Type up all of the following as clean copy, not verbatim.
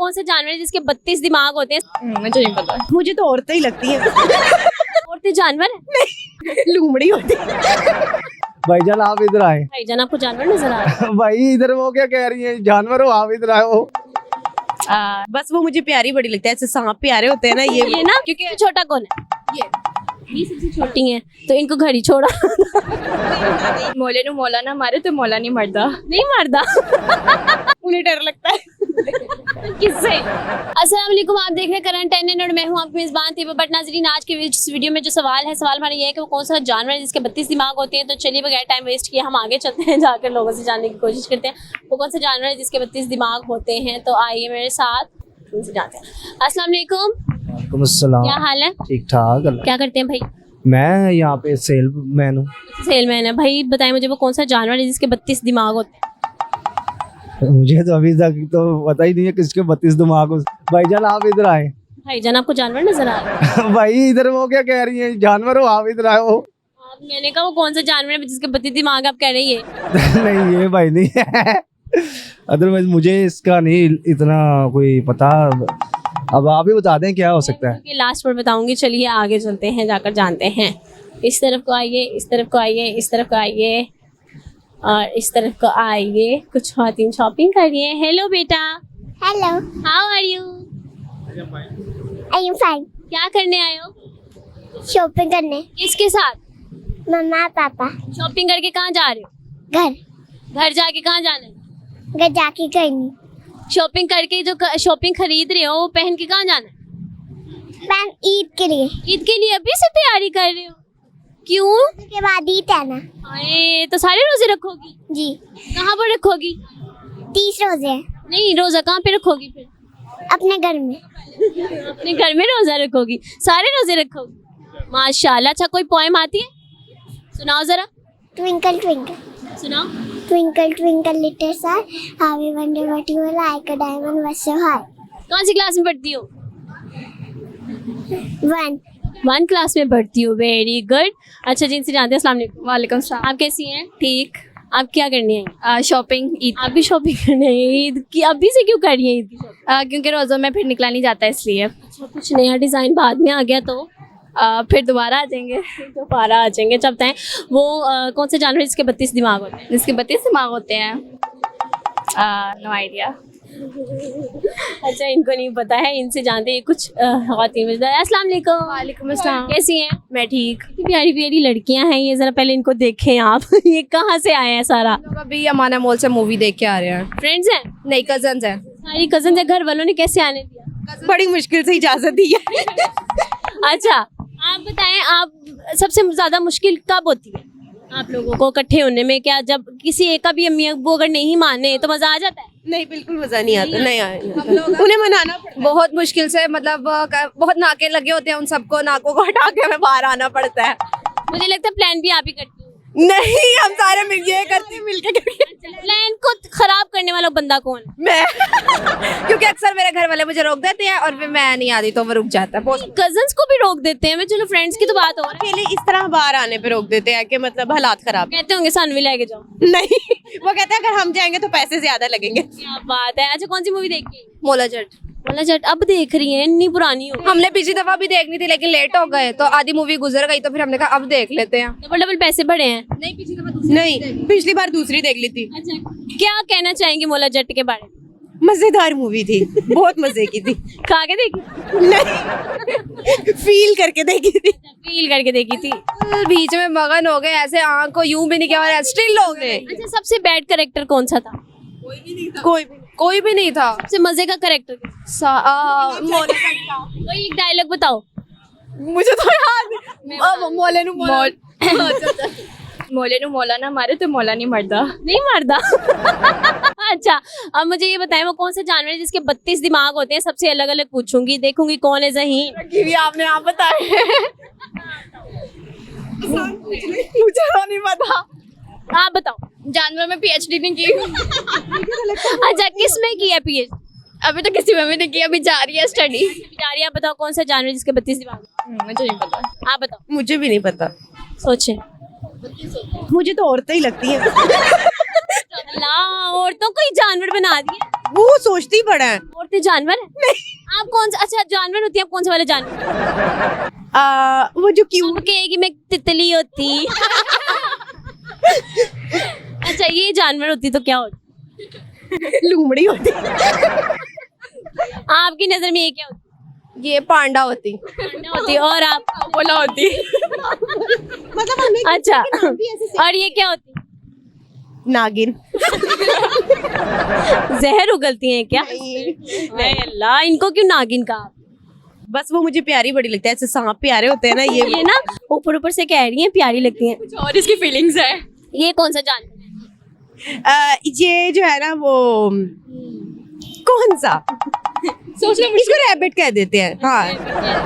कौन सा जानवर है जिसके 32 दिमाग होते हैं? मुझे नहीं पता। मुझे तो औरतें ही लगती हैं। औरतें जानवर है? लूमड़ी होती भाईजान आप इधर आए। भाईजान आपको जानवर नजर आ रहा है? भाई इधर वो क्या कह रही है, जानवर हो आप इधर आए हो। बस वो मुझे प्यारी बड़ी लगता है, ऐसे सांप प्यारे होते हैं ना ये ना, क्योंकि छोटा कौन है? ये सबसे छोटी है, तो इनको घड़ी छोड़ा। मोले नु मोला ना मारे तो मोला नहीं मरदा। नहीं मरदा। उन्हें डर लगता है। किससे? अस्सलाम वालेकुम, आप देख रहे हैं करंट टेन और मैं हूं आपकी मेजबान थी। बट नाज़रीन, आज के इस वीडियो में जो सवाल हमारा ये है कि वो कौन सा जानवर है जिसके 32 दिमाग होते हैं। तो चलिए बगैर टाइम वेस्ट किए हम आगे चलते हैं, जाकर लोगों से जानने की कोशिश करते हैं वो कौन सा जानवर है जिसके 32 दिमाग होते हैं। तो आइए मेरे साथ उनसे जानते हैं। अस्सलाम वालेकुम। वालेकुम अस्सलाम। क्या हाल है? ठीक ठाक। क्या करते हैं भाई? मैं यहाँ पे सेलमैन हूँ। सेलमैन है भाई। बताएं मुझे वो कौन सा जानवर है जिसके 32 दिमाग होते हैं? मुझे तो अभी तक तो पता ही नहीं है किसके 32 दिमाग हो। भाईजान आप इधर आए। भाईजान आपको जानवर नजर आ रहा है? भाई इधर वो क्या कह रही है, जानवर हो आप इधर आए हो। मैंने कहा वो कौन सा जानवर है जिसके 32 दिमाग, आप कह रही है? नहीं ये भाई नहीं है। अदरवाइज मुझे इसका नहीं इतना कोई पता। अब आप ही बता दें क्या हो सकता है। लास्ट पर बताऊंगी। चलिए आगे चलते हैं, जाकर जानते हैं। इस तरफ को आइए, इस तरफ को आइए, इस तरफ को आइए और इस तरफ को आइए। कुछ खातिन शॉपिंग कर रही है। हेलो बेटा। Hello, how are you? I am fine. क्या करने आए हो? शॉपिंग करने। किसके साथ? मम्मा पापा। शॉपिंग करके कहाँ जा रहे हो? घर। घर जाके कहाँ जाना है? घर जाके करनी। शॉपिंग करके जो शॉपिंग खरीद रहे हो वो पहन के कहाँ जाना है? मैम ईद के लिए। ईद के लिए अभी से तैयारी कर रहे हो? क्यों? उसके बाद ईद है ना। अरे तो सारे रोजे रखोगी? जी। कहाँ पर रखोगी? 30 रोजे हैं। नहीं, रोजा कहाँ पे रखोगी फिर? अपने घर में। अपने घर में रोजा रखोगी? सारे रोजे रखोगी? माशाल्लाह। अच्छा कोई पोएम आती है? सुनाओ जरा। Twinkle twinkle. सुनाओ। Twinkle twinkle little star, how we wonder what you are like, a diamond was so high. कौन सी क्लास में पढ़ती हो? 1 क्लास में पढ़ती हो। Very good. अच्छा जिनसे जानते हैं, अस्सलाम वालेकुम। वालेकुम सलाम। आप कैसी हैं? ठीक। आप क्या करने आई? शॉपिंग ईद। आप भी शॉपिंग करने आई? ईद की अभी से क्यों कर रही हैं ईद की शॉपिंग? क्योंकि रोज़ों में फिर निकला नहीं जाता इसलिए। अच्छा कुछ नया डिज़ाइन बाद में आ गया तो फिर दोबारा आ जाएंगे। दोबारा आ जाएंगे। चलते हैं। वो कौन से जानवर जिसके 32 दिमाग होते हैं? जिसके 32 दिमाग होते हैं। No idea. अच्छा इनको नहीं पता है, इनसे जानते हैं कुछ ख़वातीन। अस्सलाम वालेकुम। वालेकुम अस्सलाम। कैसी हैं? मैं ठीक। कितनी प्यारी प्यारी लड़कियां हैं ये, जरा पहले इनको देखें आप। ये कहाँ से आए हैं सारा? लोग अभी अमाना मॉल से मूवी देख के आ रहे हैं। फ्रेंड्स हैं? नहीं, कजन्स हैं। सारी कजन है। घर वालों ने कैसे आने दिया? बड़ी मुश्किल से इजाजत दी है। अच्छा आप बताएं, आप सबसे ज्यादा मुश्किल कब होती है आप लोगों को इकट्ठे होने में? क्या जब किसी एक का भी अम्मी अब्बू अगर नहीं माने तो मजा आ जाता है? नहीं बिल्कुल मजा नहीं आता। नहीं आया, उन्हें मनाना पड़ता है। बहुत मुश्किल से, मतलब बहुत नाके लगे होते हैं, उन सबको नाकों को हटा के हमें बाहर आना पड़ता है। मुझे लगता है प्लान भी आप ही करती हो। नहीं, हम सारे मिलके करते मिलके करके। प्लान को खराब करने वाला बंदा कौन है? मैं क्योंकि अक्सर मेरे घर वाले मुझे रोक देते हैं और फिर मैं नहीं आती तो वो रुक जाता है। कजन्स को भी रोक देते हैं? मैं चलो फ्रेंड्स की तो बात हो रही है। अकेले इस तरह बाहर आने पे रोक देते हैं कि मतलब हालात खराब। कहते होंगे सानू भी लेके जाओ। नहीं, वो कहते हैं अगर हम जाएंगे तो पैसे ज्यादा लगेंगे। क्या बात है। अच्छा कौन सी मूवी देखी? मोला जट। मोला जट अब देख रही है? इतनी पुरानी हो। हमने पिछली दफा भी देखनी थी लेकिन लेट हो गए तो आधी मूवी गुजर गई, तो फिर हमने कहा अब देख लेते हैं। डबल डबल पैसे बढ़े हैं। नहीं, पिछली दफा नहीं, पिछली बार दूसरी देख ली थी। अच्छा क्या कहना चाहेंगे मोला जट के बारे में? मजेदार मूवी थी, बहुत मजे की थी। खा के देखी? नहीं, फील करके देखी थी। फील करके देखी थी। बीच में मगन हो गए, ऐसे आंख को यूं भी नहीं किया और स्टिल हो गए। अच्छा सबसे बैड कैरेक्टर कौन सा था? कोई भी नहीं था। सबसे मजे का कैरेक्टर कोई एक डायलॉग बताओ। मुझे तो याद मोले नु मोला ना मारे तो मोला नहीं मरदा। नहीं मरदा। अच्छा अब मुझे ये बताएं वो कौन सा जानवर है जिसके 32 दिमाग होते हैं? सबसे अलग अलग पूछूंगी, देखूंगी कौन है ज़हीन। आपने आप बताए। मुझे तो नहीं पता। आप बताओ। जानवर में PhD नहीं की। अच्छा किस में की है PhD? अभी तो किसी में भी नहीं की, अभी जा रही है स्टडी। आप बताओ कौन सा जानवर जिसके 32 दिमाग? मुझे नहीं पता। आप बताओ। मुझे भी नहीं पता। सोचे। मुझे तो औरतें ही लगती हैं। अल्लाह, औरतों को ही जानवर बना दिया। वो सोचती बड़ा है। औरतें जानवर है? आप कौन सा, अच्छा जानवर होती है, आप कौन सा वाला जानवर? वो जो क्यूट वो कहेगी मैं तितली होती। अच्छा ये जानवर होती तो क्या होती? लूमड़ी होती। आपकी नजर में ये क्या होती? ये पांडा होती। पांडा होती है। और आप? बोला होती। मतलब हमें अच्छा और ये क्या होती? नागिन। जहर उगलती हैं क्या? नहीं अल्लाह, इनको क्यों नागिन कहा? बस वो मुझे प्यारी बड़ी लगती है, ऐसे सांप प्यारे होते हैं ना ये ना ऊपर ऊपर से कह रही हैं प्यारी लगती हैं, और इसकी फीलिंग्स है। ये कौन सा जानवर है? ये जो है ना वो कौन सा सोच लो, इसको रैबिट कह देते हैं। हाँ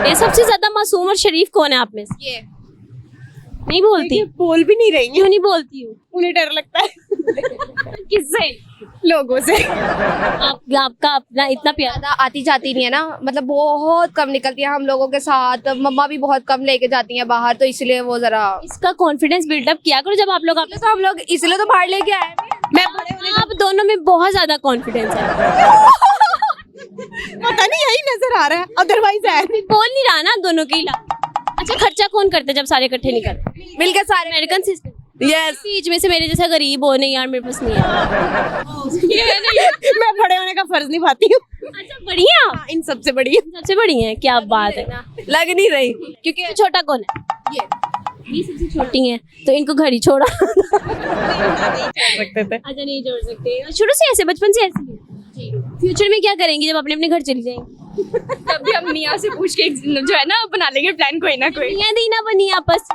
ये सबसे ज्यादा मासूम और शरीफ कौन है आप में से? ये नहीं बोलती? ये बोल भी नहीं रही क्यों नहीं बोलती हूँ? उन्हें डर लगता है किससे? लोगों से। आपका अपना इतना प्यार। ज्यादा आती जाती नहीं है ना, मतलब बहुत कम निकलती है हम लोगों के साथ। मम्मा भी बहुत कम लेके जाती हैं बाहर, तो इसलिए वो जरा, इसका कॉन्फिडेंस बिल्डअप किया करो जब आप लोग तो हम लोग इसलिए तो बाहर लेके आए हैं। मैं आप दोनों में बहुत ज्यादा कॉन्फिडेंस है। पता नहीं यही नजर आ रहा है, अदरवाइज है बोल नहीं रहा ना दोनों के अलावा। अच्छा खर्चा कौन करते जब सारे इकट्ठे नहीं करते? मिलके सारे। American system. यस। बीच में से मेरे जैसा गरीब हो नहीं यार, मेरे पास नहीं है। मैं बड़े होने का फर्ज निभाती हूँ। अच्छा बढ़िया, इन सबसे बड़ी सबसे बड़ी है, क्या बात है। लग नहीं रही क्योंकि छोटा कौन है? ये सबसे छोटी है, तो इनको घर ही छोड़ा। रखते थे। अच्छा नहीं जोड़ सकते, शुरू से ऐसे, बचपन से ऐसे? फ्यूचर में क्या करेंगे जब अपने अपने घर चली जाएंगे? तब भी हम मियाँ से पूछ के जो है ना बना लेंगे प्लान, कोई ना कोई। मियाँ दी ना बनी आपस।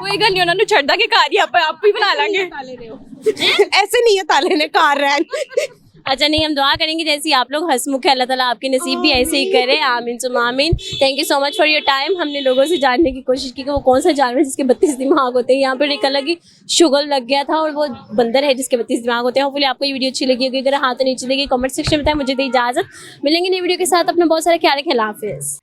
कोई गल नहीं, उन्होंने छड़ दा के कार ही आप ही बना लेंगे। ऐसे नहीं है ताले ने कार रैन। अच्छा नहीं, हम दुआ करेंगे जैसे आप लोग हंसमुख है, अल्लाह ताला आपके नसीब भी ऐसे ही करे, आमीन सुम आमीन। Thank you so much for your time. हमने लोगों से जानने की कोशिश की कि वो कौन सा जानवर है जिसके 32 दिमाग होते हैं। यहाँ पर एक अलग ही शुगर लग गया था, और वो बंदर है जिसके 32 दिमाग होते हैं। होपफुली आपको ये वीडियो अच्छी लगी होगी, अगर हाँ तो नीचे लगी कमेंट सेक्शन में बताएं। मुझे दी इजाजत, मिलेंगे नई वीडियो के साथ, अपना बहुत सारा ख्याल रखें, अल्लाह हाफिज़।